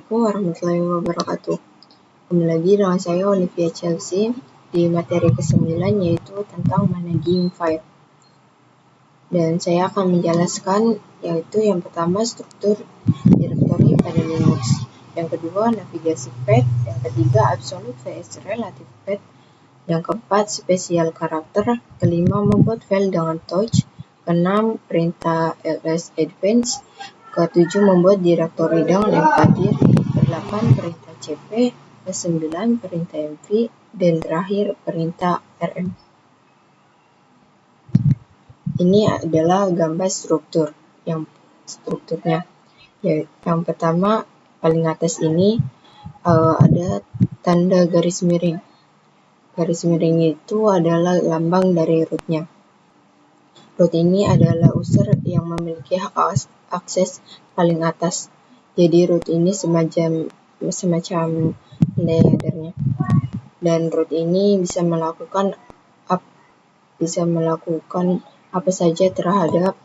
Assalamualaikum warahmatullahi wabarakatuh. Kembali lagi dengan saya Olivia Chelsea di materi ke-9 yaitu tentang managing file. Dan saya akan menjelaskan yaitu yang pertama struktur directory pada Linux, yang kedua navigasi path, yang ketiga absolute vs relative path, yang keempat spesial karakter, kelima membuat file dengan touch, keenam perintah ls advance, ke-7 membuat directory dengan mkdir, ke-8 perintah cp, ke-9 perintah mv, dan terakhir perintah rm. Ini adalah gambar strukturnya. Yang pertama, paling atas ini ada tanda garis miring. Garis miring itu adalah lambang dari rootnya. Root ini adalah user yang memiliki hak akses paling atas. Jadi root ini semacam layernya. Dan root ini bisa melakukan apa saja terhadap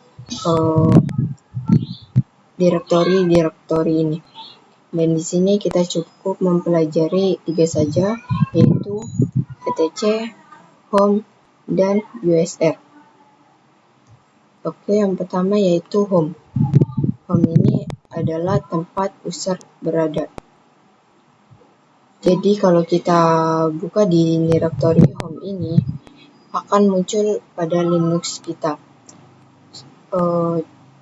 direktori ini. Dan di sini kita cukup mempelajari 3 saja, yaitu etc, home, dan usr. Oke, yang pertama yaitu home. Home ini adalah tempat user berada. Jadi kalau kita buka di directory home ini, akan muncul pada Linux kita.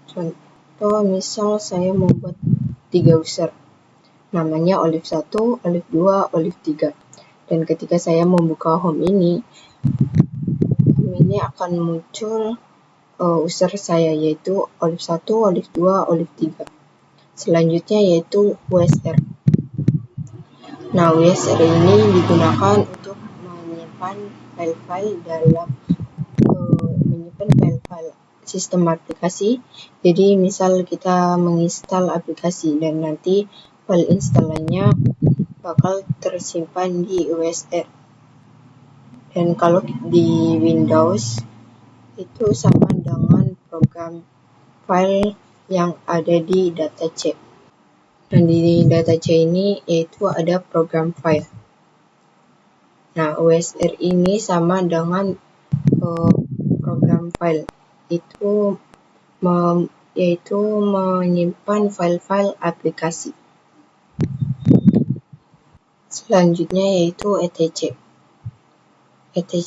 Contoh misal saya membuat 3 user. Namanya Olive1, Olive2, Olive3. Dan ketika saya membuka home ini akan muncul user saya yaitu Olive1, Olive2, Olive3. Selanjutnya yaitu usr. Nah, usr ini digunakan untuk menyimpan file-file sistem aplikasi. Jadi misal kita menginstal aplikasi dan nanti file installannya bakal tersimpan di usr. Dan kalau di Windows itu sama dengan program file yang ada di datac. Dan di datac ini yaitu ada program file. Nah, usr ini sama dengan program file, yaitu menyimpan file-file aplikasi. Selanjutnya yaitu etc. etc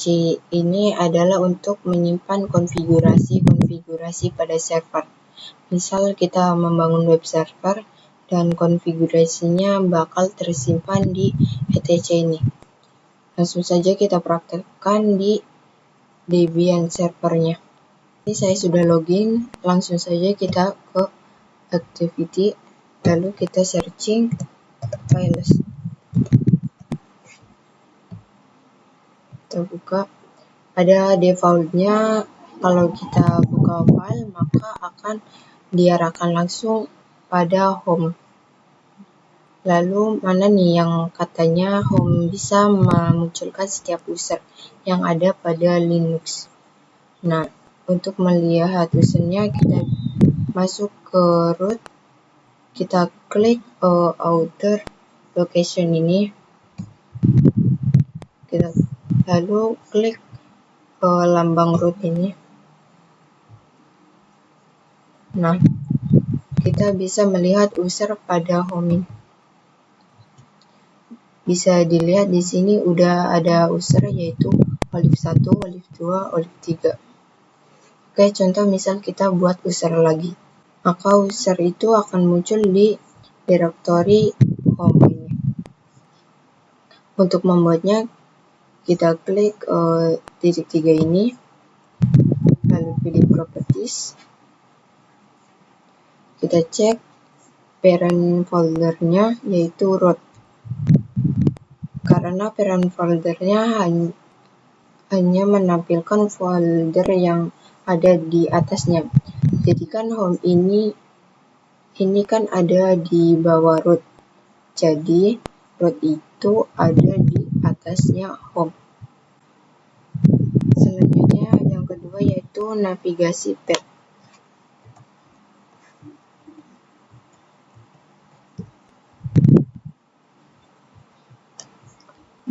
ini adalah untuk menyimpan konfigurasi pada server. Misal kita membangun web server dan konfigurasinya bakal tersimpan di etc ini. Langsung saja kita praktekkan di Debian servernya. Ini saya sudah login, langsung saja kita ke activity, lalu kita searching files. Kita buka, pada defaultnya kalau kita buka file maka akan diarahkan langsung pada home. Lalu mana nih yang katanya home bisa memunculkan setiap user yang ada pada Linux. Nah, untuk melihat usernya kita masuk ke root, kita klik outer location ini, lalu klik lambang root ini. Nah, kita bisa melihat user pada home ini. Bisa dilihat di sini udah ada user yaitu Olive1, Olive2, Olive3. Oke, contoh misal kita buat user lagi. Maka user itu akan muncul di directory home ini. Untuk membuatnya kita klik titik 3 ini, lalu pilih properties. Kita cek parent foldernya yaitu root. Karena parent foldernya hanya menampilkan folder yang ada di atasnya. Jadi kan home ini kan ada di bawah root. Jadi root itu ada di atasnya home. Selanjutnya yang kedua yaitu navigasi path.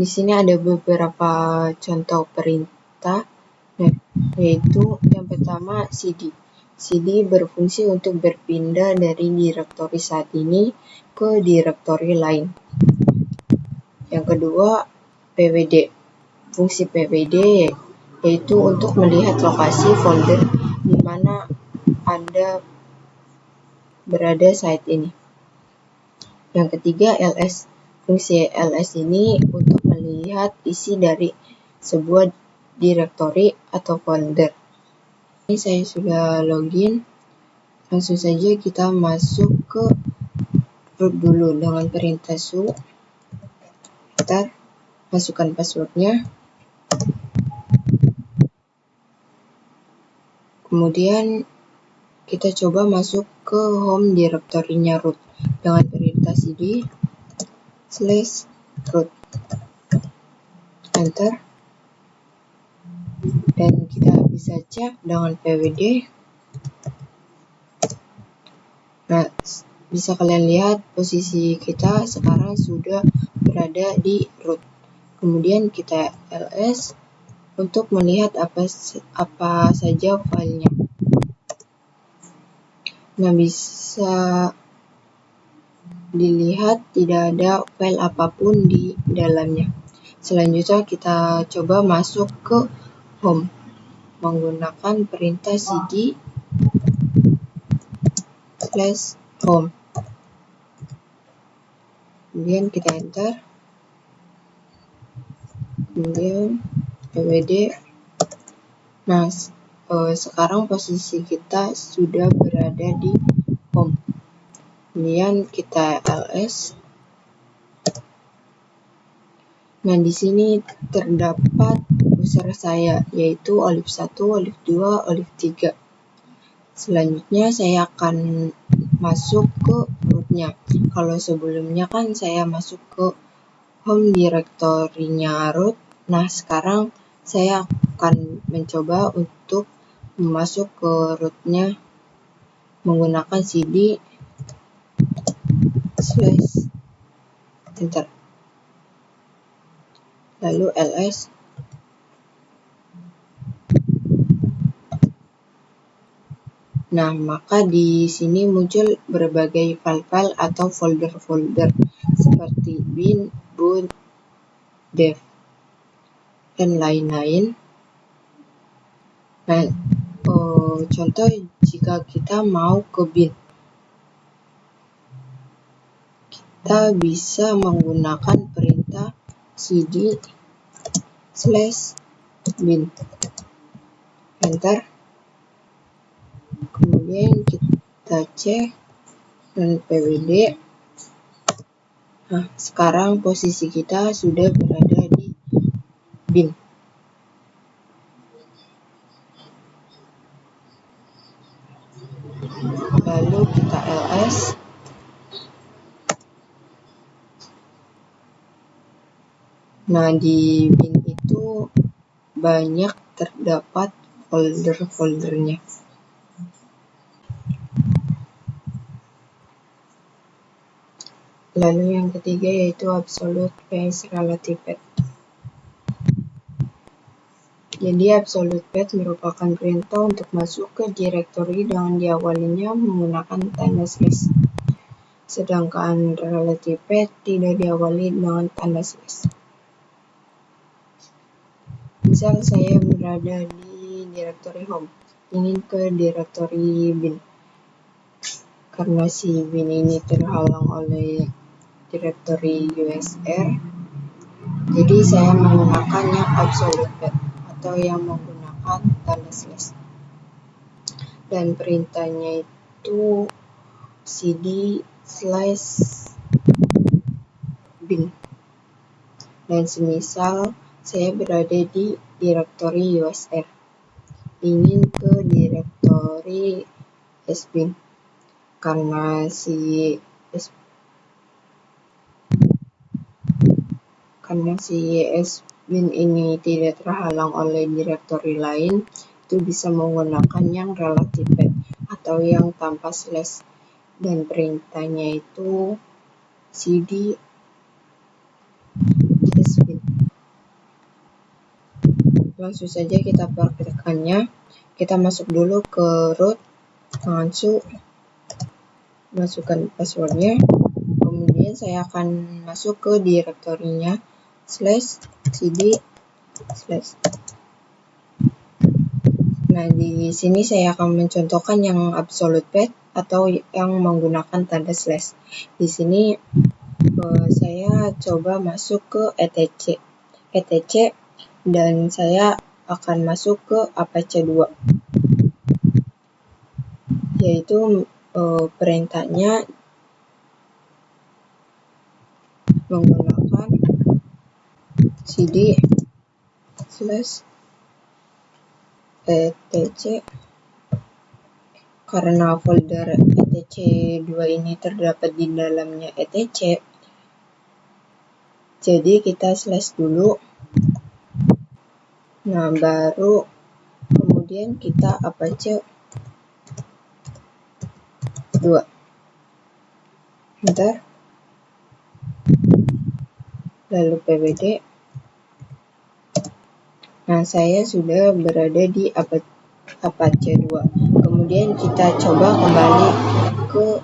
Di sini ada beberapa contoh perintah, yaitu yang pertama cd. cd berfungsi untuk berpindah dari direktori saat ini ke direktori lain. Yang kedua, pwd. Fungsi pwd yaitu untuk melihat lokasi folder di mana Anda berada saat ini. Yang ketiga, ls. Fungsi ls ini untuk melihat isi dari sebuah direktori atau folder. Ini saya sudah login. Langsung saja kita masuk ke root dulu dengan perintah su. Ntar masukkan passwordnya. Kemudian kita coba masuk ke home direktorinya root dengan perintah cd/root. Enter. Dan kita bisa cek dengan pwd. Nah, bisa kalian lihat posisi kita sekarang sudah berada di root. Kemudian kita ls untuk melihat apa saja filenya. Nah, bisa dilihat tidak ada file apapun di dalamnya. Selanjutnya kita coba masuk ke home menggunakan perintah cd/home. Kemudian kita enter. Kemudian pwd. Nah, sekarang posisi kita sudah berada di home. Kemudian kita ls. Nah, di sini terdapat user saya, yaitu olive 1, olive 2, olive 3. Selanjutnya saya akan masuk ke rootnya. Kalau sebelumnya kan saya masuk ke home direktorinya root. Nah, sekarang saya akan mencoba untuk masuk ke rootnya menggunakan cd/enter. Lalu ls. Nah, maka di sini muncul berbagai file-file atau folder-folder seperti bin, boot, dev, dan lain-lain. Nah, contoh jika kita mau ke bin, kita bisa menggunakan perintah cd/bin. Enter. Kemudian kita cek dan pwd. Nah, sekarang posisi kita sudah berada di bin. Lalu kita ls. Nah, di bin itu banyak terdapat folder-foldernya. Lalu yang ketiga yaitu absolute path relative path. Jadi absolute path merupakan perintah untuk masuk ke direktori dengan diawalinya menggunakan tanda slash. Sedangkan relative path tidak diawali dengan tanda slash. Misal saya berada di direktori home, ingin ke direktori bin. Karena si bin ini terhalang oleh direktori usr, jadi saya menggunakan yang absolute path atau yang menggunakan tanda slash. Dan perintahnya itu cd/bin. Dan semisal saya berada di direktori usr, ingin ke direktori sbin. Karena si sbin ini tidak terhalang oleh direktori lain, itu bisa menggunakan yang relative path atau yang tanpa slash. Dan perintahnya itu cd/bin. langsung saja kita praktekkannya. Kita masuk dulu ke root Hangsu, masukkan passwordnya. Kemudian saya akan masuk ke direktorinya /cd/. Nah, di sini saya akan mencontohkan yang absolute path atau yang menggunakan tanda slash. Di sini saya coba masuk ke etc dan saya akan masuk ke Apache 2, yaitu perintahnya menggunakan cd/etc. Karena folder etc2 ini terdapat di dalamnya etc, jadi kita slash dulu. Nah, baru kemudian kita Apache 2, enter, lalu pwd. Nah, saya sudah berada di Apache 2. Kemudian kita coba kembali ke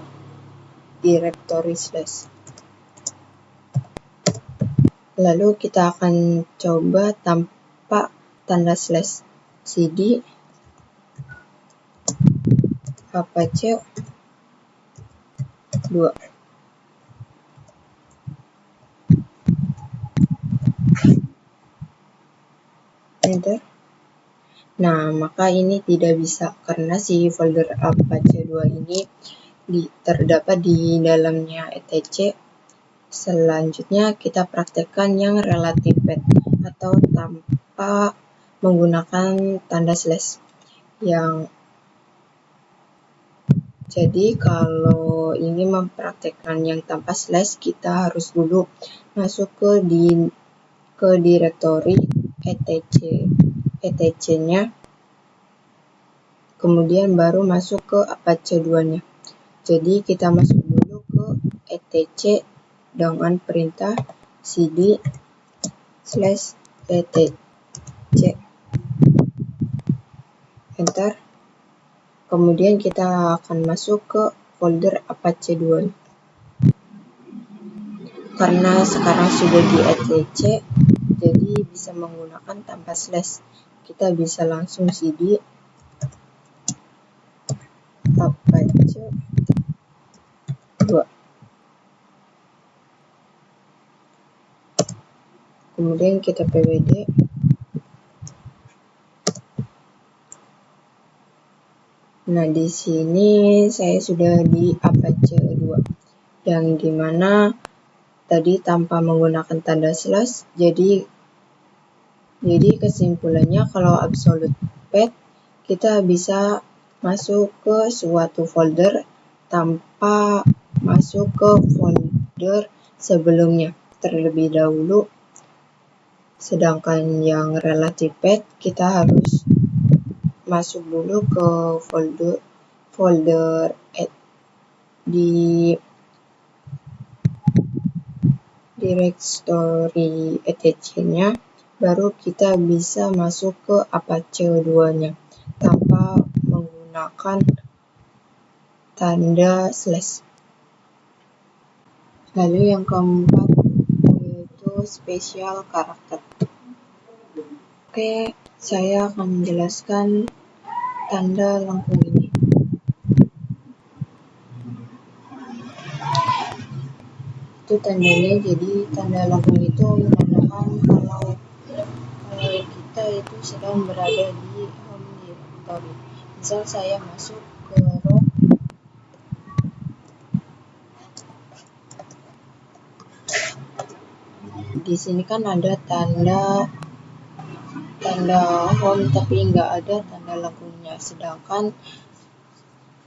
directory slash. Lalu kita akan coba tanpa tanda slash, cd Apache 2. Enter. Nah, maka ini tidak bisa karena si folder Apache 2 ini terdapat di dalamnya etc. Selanjutnya kita praktekkan yang relative path atau tanpa menggunakan tanda slash. Jadi kalau ini mempraktekkan yang tanpa slash, kita harus dulu masuk ke direktori etc-nya, kemudian baru masuk ke Apache 2-nya. Jadi kita masuk dulu ke etc dengan perintah cd/etc, enter. Kemudian kita akan masuk ke folder Apache 2. Karena sekarang sudah di etc, jadi bisa menggunakan tanpa slash. Kita bisa langsung cd Apache 2. Kemudian kita pwd. Nah, di sini saya sudah di Apache 2, yang dimana tadi tanpa menggunakan tanda slash. Jadi kesimpulannya kalau absolute path kita bisa masuk ke suatu folder tanpa masuk ke folder sebelumnya terlebih dahulu. Sedangkan yang relative path kita harus masuk dulu ke folder di directory etc-nya, baru kita bisa masuk ke Apache 2-nya tanpa menggunakan tanda slash. Lalu yang keempat yaitu special character. Oke, saya akan menjelaskan tanda lengkung ini. Itu tandanya, jadi tanda lengkung itu menandakan kalau kita itu sedang berada di home directory. Misal saya masuk ke root, di sini kan ada tanda home tapi nggak ada tanda lengkungnya. Sedangkan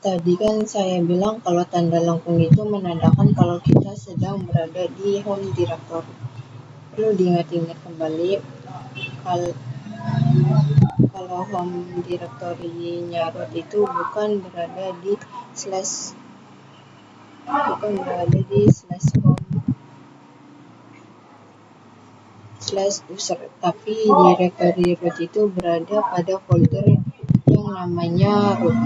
tadi kan saya bilang kalau tanda lengkung itu menandakan kalau kita sedang berada di home directory. Perlu diingat-ingat kembali kalau home directory-nya root itu bukan berada di slash home, /user, tapi directory root itu berada pada folder yang namanya root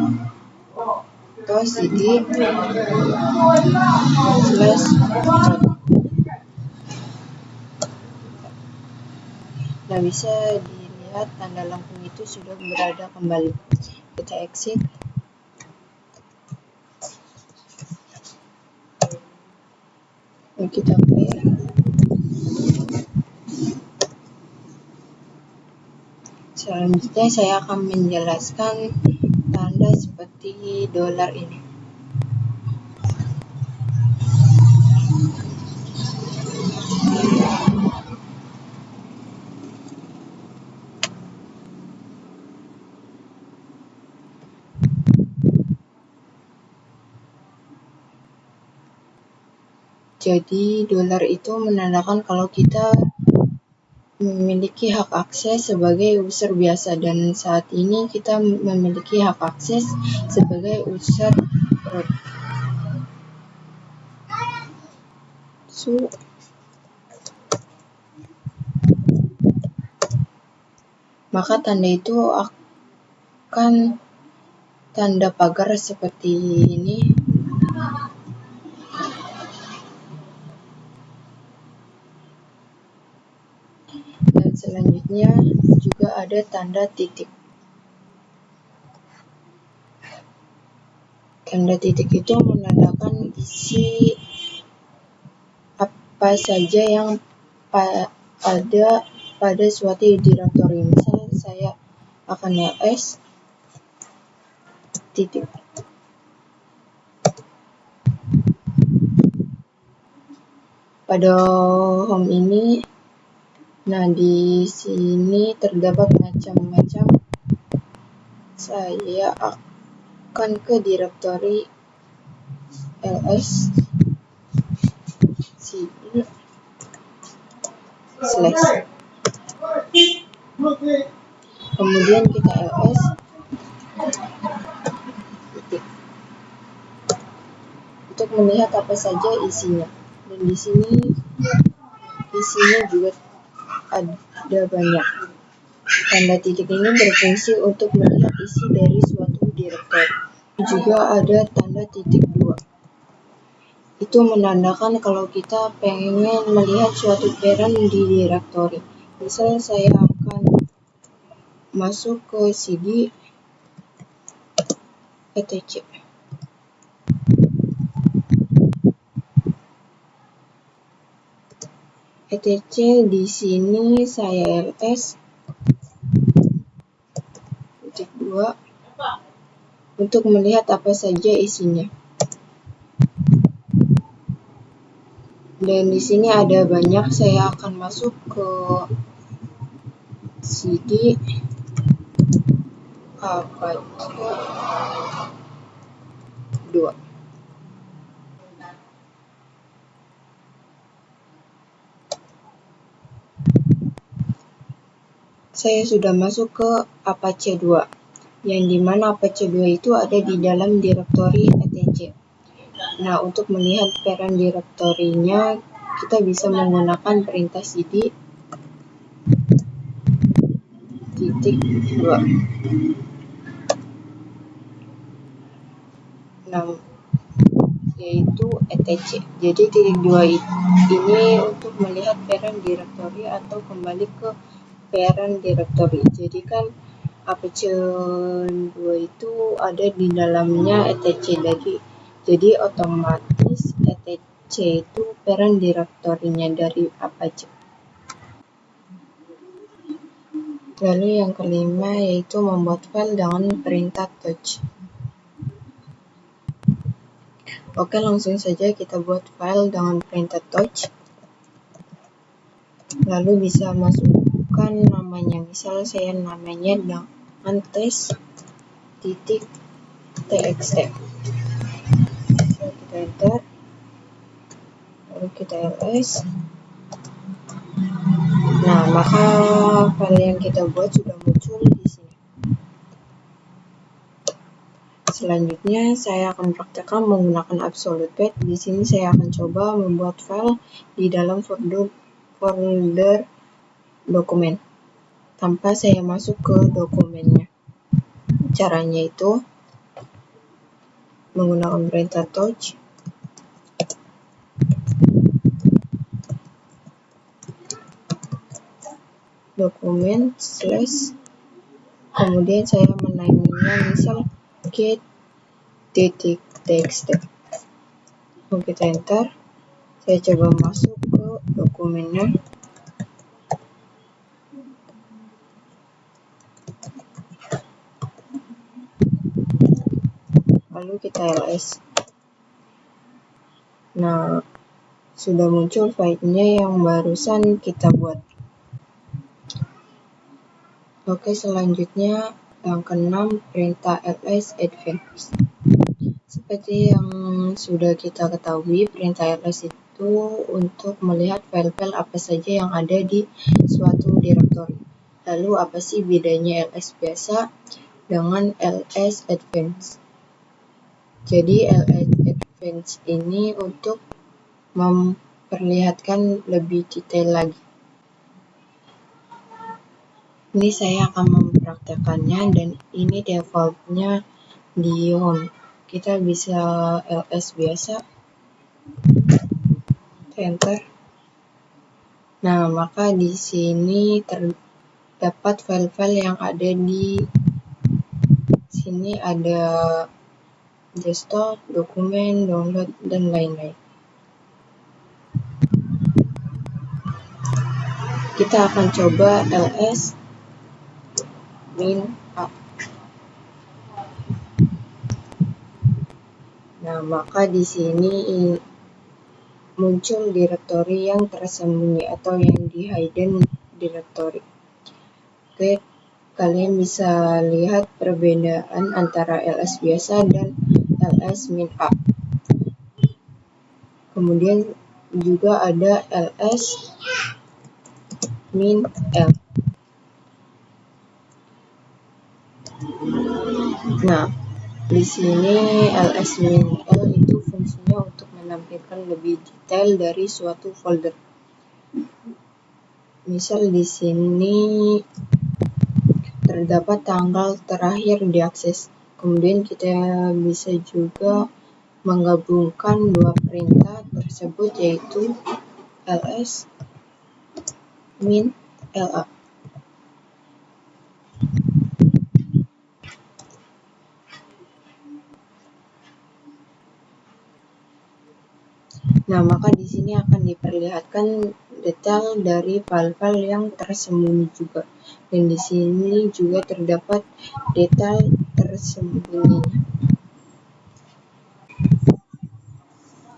atau cd /root. Nah, bisa dilihat tanda lengkung itu sudah berada kembali. Kita exit. Nah, kita clear. Selanjutnya saya akan menjelaskan tanda seperti dolar ini. Jadi dolar itu menandakan kalau kita memiliki hak akses sebagai user biasa, dan saat ini kita memiliki hak akses sebagai user root. Maka tanda itu akan tanda pagar seperti ini. Dan selanjutnya juga ada tanda titik. Tanda titik itu menandakan isi apa saja yang ada pada suatu directory. Misal saya akan ls titik. Pada home ini, nah di sini terdapat macam-macam. Saya akan ke directory ls cd /. Kemudian kita ls titik untuk melihat apa saja isinya. Dan di sini isinya juga ada banyak. Tanda titik ini berfungsi untuk melihat isi dari suatu directory. Juga ada tanda titik 2. Itu menandakan kalau kita pengen melihat suatu parent di directory. Misal saya akan masuk ke cd etc. etc. Di sini saya ls titik 2 untuk melihat apa saja isinya. Dan di sini ada banyak. Saya akan masuk ke cd apache 2. Saya sudah masuk ke Apache 2, yang dimana Apache 2 itu ada di dalam directory etc. Nah, untuk melihat parent directory-nya, kita bisa menggunakan perintah cd titik 2. Nah, yaitu etc. Jadi titik 2 ini untuk melihat parent directory atau kembali ke parent directory. Jadi kan Apache 2 itu ada di dalamnya etc. Jadi otomatis etc itu parent directory-nya dari Apache. Lalu yang kelima yaitu membuat file dengan perintah touch. Oke, langsung saja kita buat file dengan perintah touch. Lalu bisa masukkan namanya. Misal saya namanya dengan test.txt. Kita enter. Lalu kita ls. Nah, maka file yang kita buat sudah muncul di sini. Selanjutnya saya akan praktekkan menggunakan absolute path. Di sini saya akan coba membuat file di dalam folder dokumen tanpa saya masuk ke dokumennya. Caranya itu menggunakan perintah touch, dokumen slash, kemudian saya menamainya misal get.txt. Lalu kita enter, saya coba masuk ke dokumennya. Lalu kita ls. Nah, sudah muncul filenya yang barusan kita buat. Oke, selanjutnya yang keenam, perintah ls advance. Seperti yang sudah kita ketahui, perintah ls itu untuk melihat file-file apa saja yang ada di suatu direktori. Lalu apa sih bedanya ls biasa dengan ls advance? Jadi ls advance ini untuk memperlihatkan lebih detail lagi. Ini saya akan mempraktekannya dan ini defaultnya di home. Kita bisa ls biasa, enter. Nah, maka di sini terdapat file-file yang ada di sini, ada desktop, dokumen, download, dan lain-lain. Kita akan coba ls min a. Nah, maka di sini muncul direktori yang tersembunyi atau yang di hidden directory. Oke, kalian bisa lihat perbedaan antara ls biasa dan ls min a. Kemudian juga ada ls min l. Nah, di sini ls min l itu fungsinya untuk menampilkan lebih detail dari suatu folder. Misal di sini terdapat tanggal terakhir diakses. Kemudian kita bisa juga menggabungkan dua perintah tersebut, yaitu ls min la. Nah, maka di sini akan diperlihatkan detail dari file-file yang tersembunyi juga. Dan di sini juga terdapat detail tersembunyinya.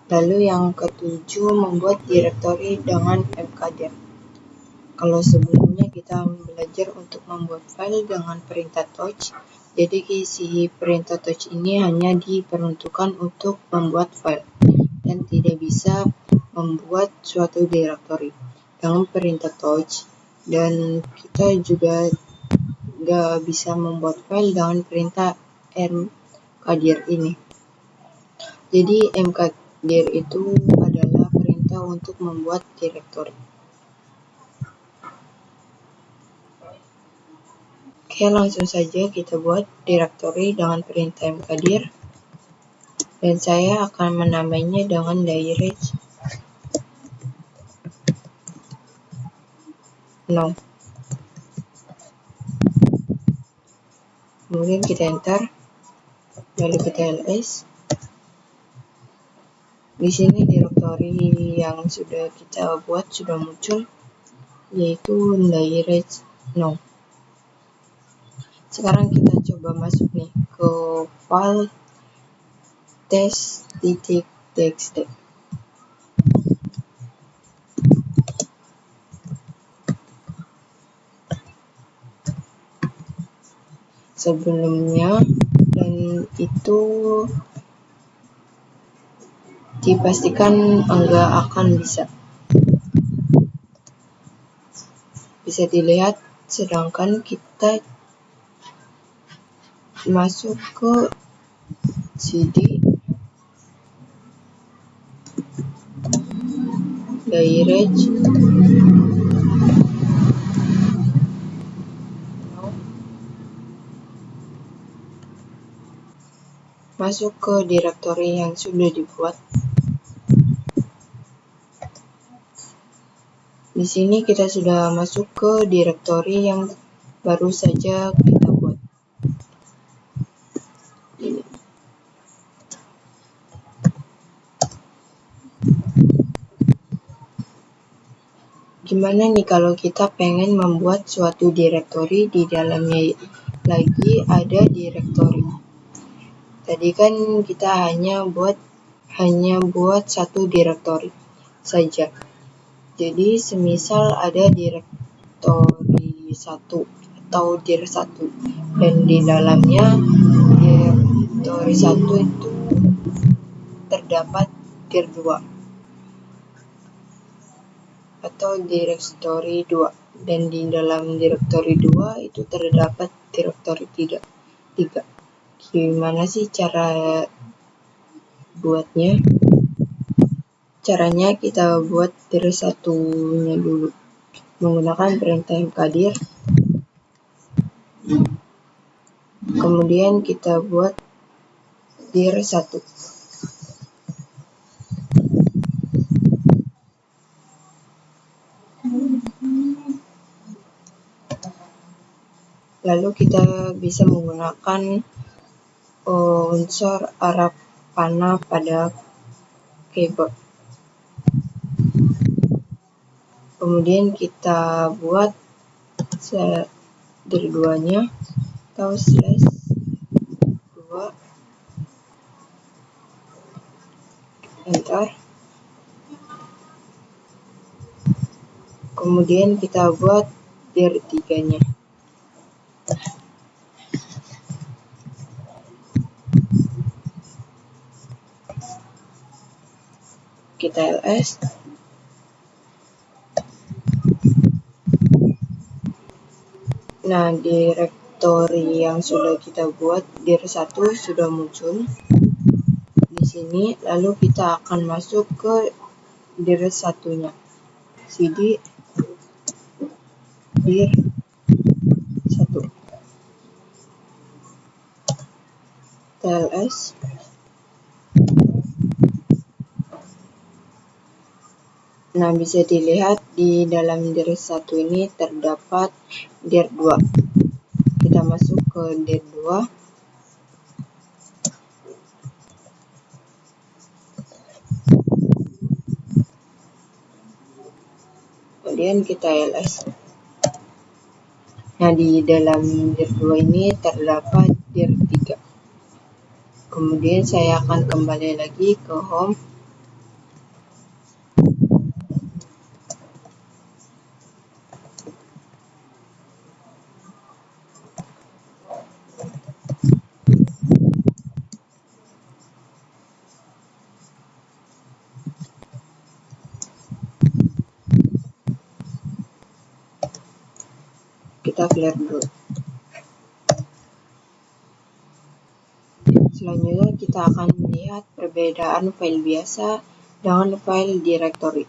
Lalu yang ketujuh, membuat direktori dengan mkdir. Kalau sebelumnya kita belajar untuk membuat file dengan perintah touch, jadi si perintah touch ini hanya diperuntukkan untuk membuat file dan tidak bisa membuat suatu direktori dengan perintah touch, dan kita juga gak bisa membuat file dengan perintah mkdir ini. Jadi mkdir itu adalah perintah untuk membuat direktori. Oke, langsung saja kita buat direktori dengan perintah mkdir. Dan saya akan menamainya dengan direct no. Kemudian kita enter, lalu kita ls. Di sini direktori yang sudah kita buat sudah muncul, yaitu direct no. Sekarang kita coba masuk nih ke file test.txt. Sebelumnya, dan itu dipastikan enggak akan bisa dilihat, sedangkan kita masuk ke cd direct masuk ke direktori yang sudah dibuat. Di sini kita sudah masuk ke direktori yang baru saja kita buat. Gimana nih kalau kita pengen membuat suatu direktori, di dalamnya lagi ada direktori. Tadi kan kita hanya buat satu direktori saja. Jadi semisal ada direktori 1 atau dir 1 dan di dalamnya direktori 1 itu terdapat dir 2 atau direktori 2 dan di dalam direktori 2 itu terdapat direktori 3. Gimana sih cara buatnya? Caranya kita buat dir 1-nya dulu menggunakan perintah mkdir. Kemudian kita buat dir 1. Lalu kita bisa menggunakan unsur Arab panah pada keyboard. Kemudian kita buat dir 2-nya atau slash 2, enter. Kemudian kita buat dir 3-nya. Kita ls. Nah, direktori yang sudah kita buat dir 1 sudah muncul di sini. Lalu kita akan masuk ke dir 1-nya. cd dir 1. TLS. Nah, bisa dilihat di dalam dir 1 ini terdapat dir 2. Kita masuk ke dir 2. Kemudian kita ls. Nah, di dalam dir 2 ini terdapat dir 3. Kemudian saya akan kembali lagi ke home. Kita clear dulu. Selanjutnya kita akan melihat perbedaan file biasa dengan file directory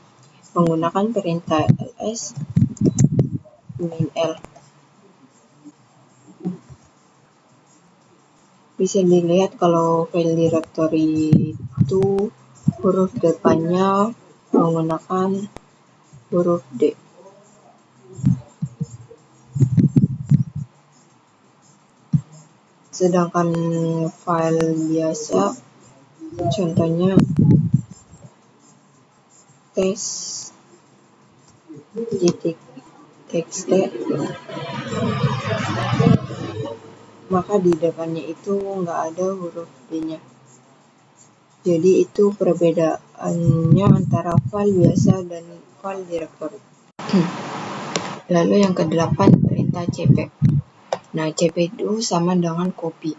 menggunakan perintah ls -l. Bisa dilihat kalau file directory itu huruf depannya menggunakan huruf D. Sedangkan file biasa contohnya txt, maka di depannya itu nggak ada huruf D-nya. Jadi itu perbedaannya antara file biasa dan file directory. Lalu yang ke-8 perintah cp. Nah, cp itu sama dengan copy.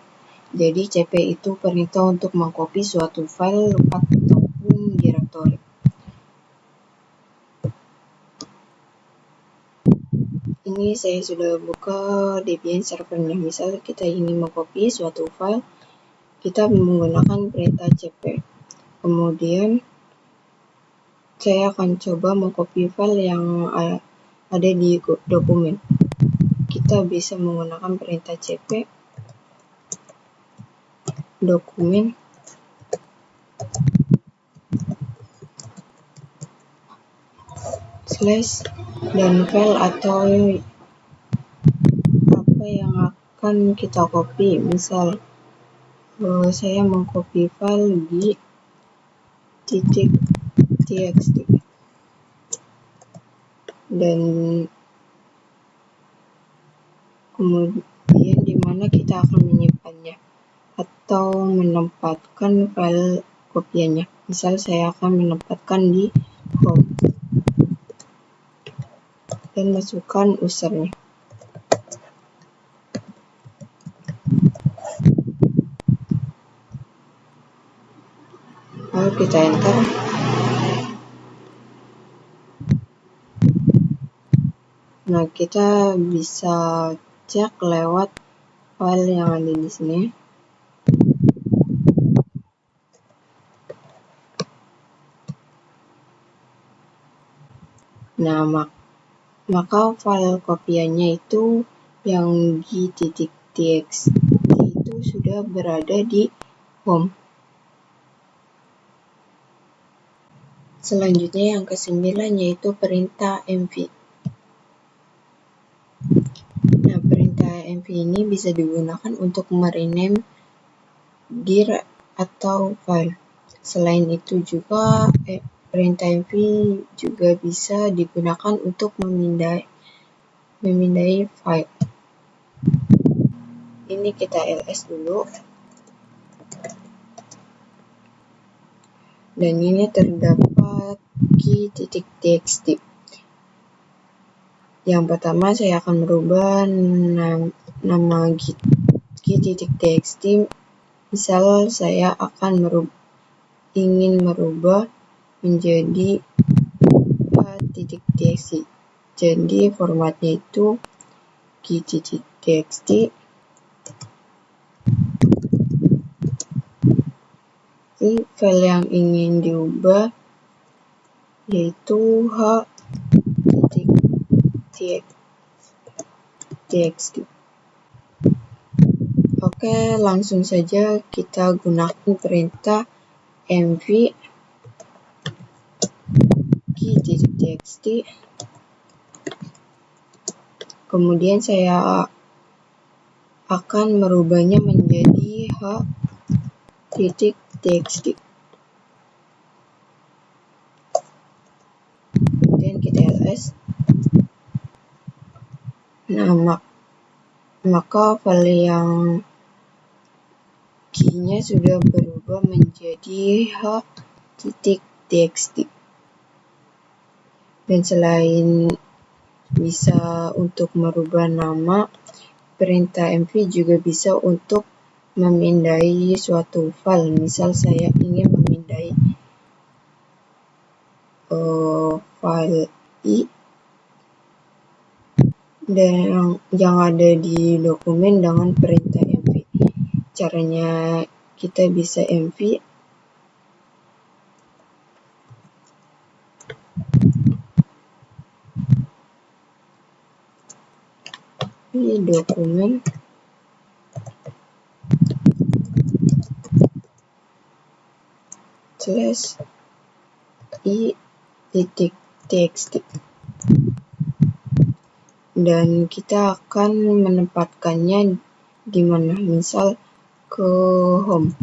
Jadi cp itu perintah untuk mengcopy suatu file ataupun directory. Ini saya sudah buka Debian servernya. Misal kita ingin mengcopy suatu file, kita menggunakan perintah cp. Kemudian saya akan coba mengcopy file yang ada di dokumen. Kita bisa menggunakan perintah cp. dokumen slash dan file atau apa yang akan kita copy. Misal saya mengcopy file di .txt dan kemudian di mana kita akan menyimpannya atau menempatkan file kopiannya. Misal saya akan menempatkan di home dan masukkan usernya. Lalu kita enter. Nah, kita bisa cek lewat file yang ada di sini. Nah, maka file kopiannya itu yang g.txt itu sudah berada di home. Selanjutnya yang ke-9 yaitu perintah mv. Nah, perintah mv ini bisa digunakan untuk merename dir atau file. Selain itu juga perintah mv juga bisa digunakan untuk memindai file. Ini kita ls dulu. Dan ini terdapat g.txt. Yang pertama saya akan merubah nama g.txt. Misal saya akan ingin merubah menjadi h.txt. Jadi formatnya itu g.txt. File yang ingin diubah yaitu h.txt. Oke, langsung saja kita gunakan perintah mv g.txt. Kemudian saya akan merubahnya menjadi h.txt. Kemudian kita ls. Nah, maka file yang key-nya sudah berubah menjadi h.txt. Dan selain bisa untuk merubah nama, perintah mv juga bisa untuk memindai suatu file. Misal saya ingin memindai file i dan yang ada di dokumen dengan perintah mv. Caranya kita bisa mv di dokumen slash i.txt dan kita akan menempatkannya di mana, misal ke home,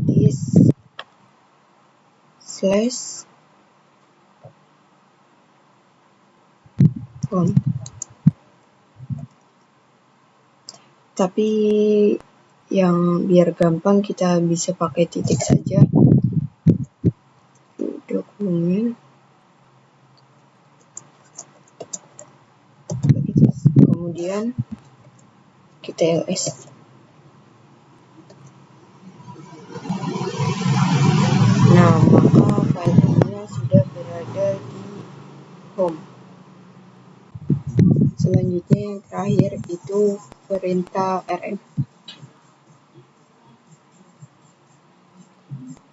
this slash home. Tapi yang biar gampang kita bisa pakai titik saja. Dokumen kemudian kita ls. Nah, maka filenya sudah berada di home. Selanjutnya yang terakhir itu perintah rm.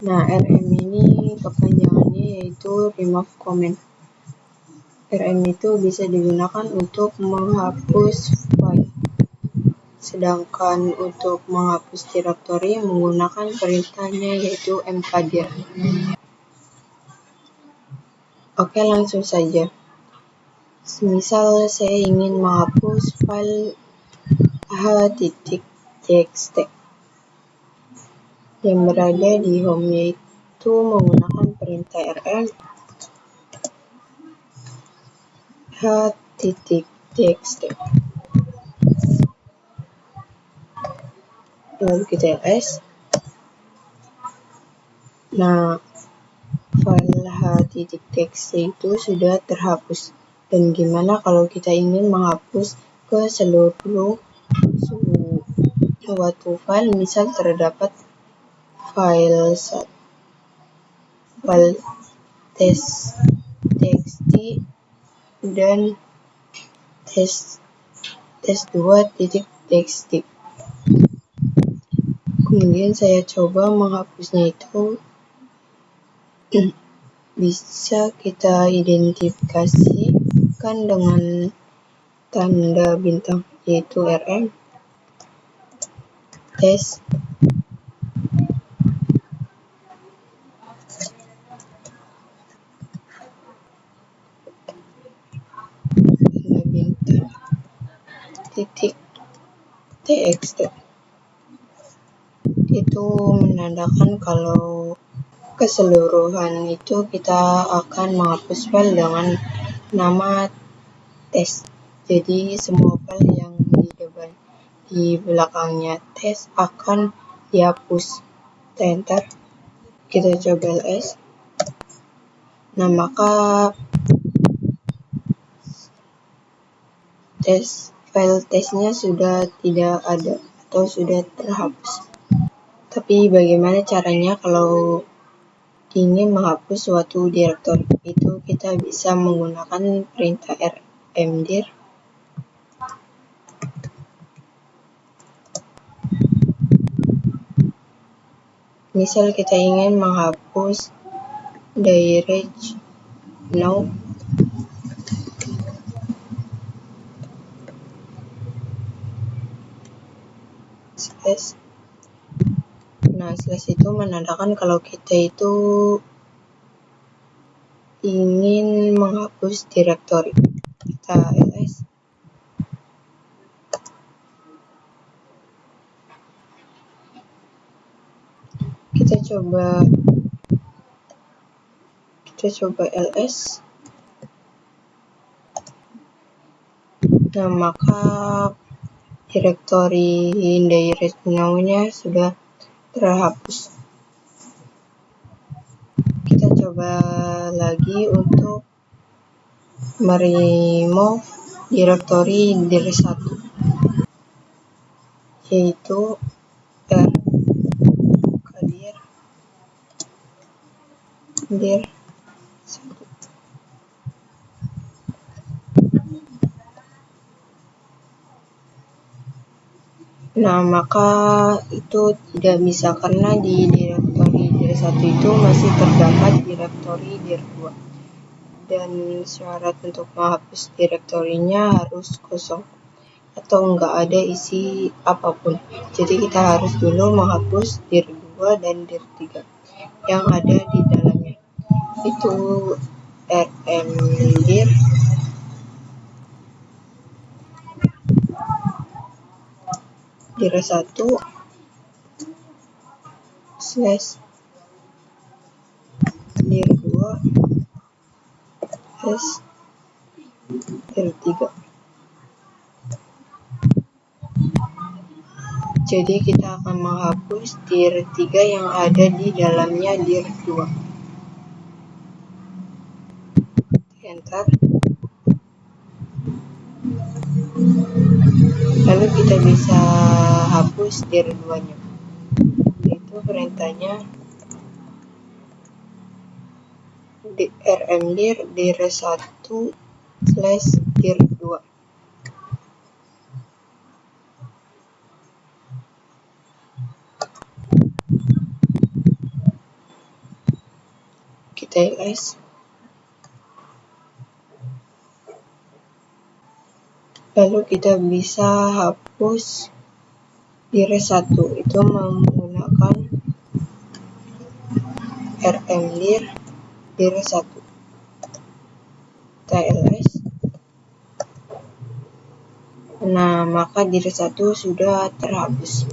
Nah, rm ini kepanjangannya yaitu remove comment. Rm itu bisa digunakan untuk menghapus file. sedangkan untuk menghapus direktori menggunakan perintahnya yaitu mkdir. Oke, langsung saja. Semisal saya ingin menghapus file h.txt yang berada di home, yaitu menggunakan perintah rm h.txt. Lalu kita ls. Nah, file h.txt itu sudah terhapus. Dan gimana kalau kita ingin menghapus ke seluruh suatu file, misal terdapat file test.txt dan test2.txt. Kemudian saya coba menghapusnya itu. Bisa kita identifikasikan dengan tanda bintang, yaitu rm test tanda bintang titik txt. Itu menandakan kalau keseluruhan itu kita akan menghapus file dengan nama test. Jadi semua file yang di belakangnya test akan dihapus. Kita enter, kita coba ls. Nah, maka file testnya sudah tidak ada atau sudah terhapus. Tapi bagaimana caranya kalau ingin menghapus suatu direktori? Itu kita bisa menggunakan perintah rmdir. Misal kita ingin menghapus direct now, slash. Nah, slash itu menandakan kalau kita itu ingin menghapus direktori. Kita ls. Kita coba ls. Nah, maka direktori direct now-nya sudah terhapus. Kita coba lagi untuk meremove direktori dir1, yaitu dir1. Nah, maka itu tidak bisa karena di direktori dir1 itu masih terdapat direktori dir2. Dan syarat untuk menghapus direktorinya harus kosong atau enggak ada isi apapun. Jadi kita harus dulu menghapus dir2 dan dir3 yang ada di dalamnya. Itu rmdir dir1 slash dir2 slash dir3. Jadi kita akan menghapus dir3 yang ada di dalamnya dir2. Enter. Lalu kita bisa hapus dir2-nya. Itu perintahnya rmdir dir1 slash dir2. Kita ls. Lalu kita bisa hapus dir1 itu menggunakan rmdir dir1 tls. Nah, maka dir1 sudah terhapus.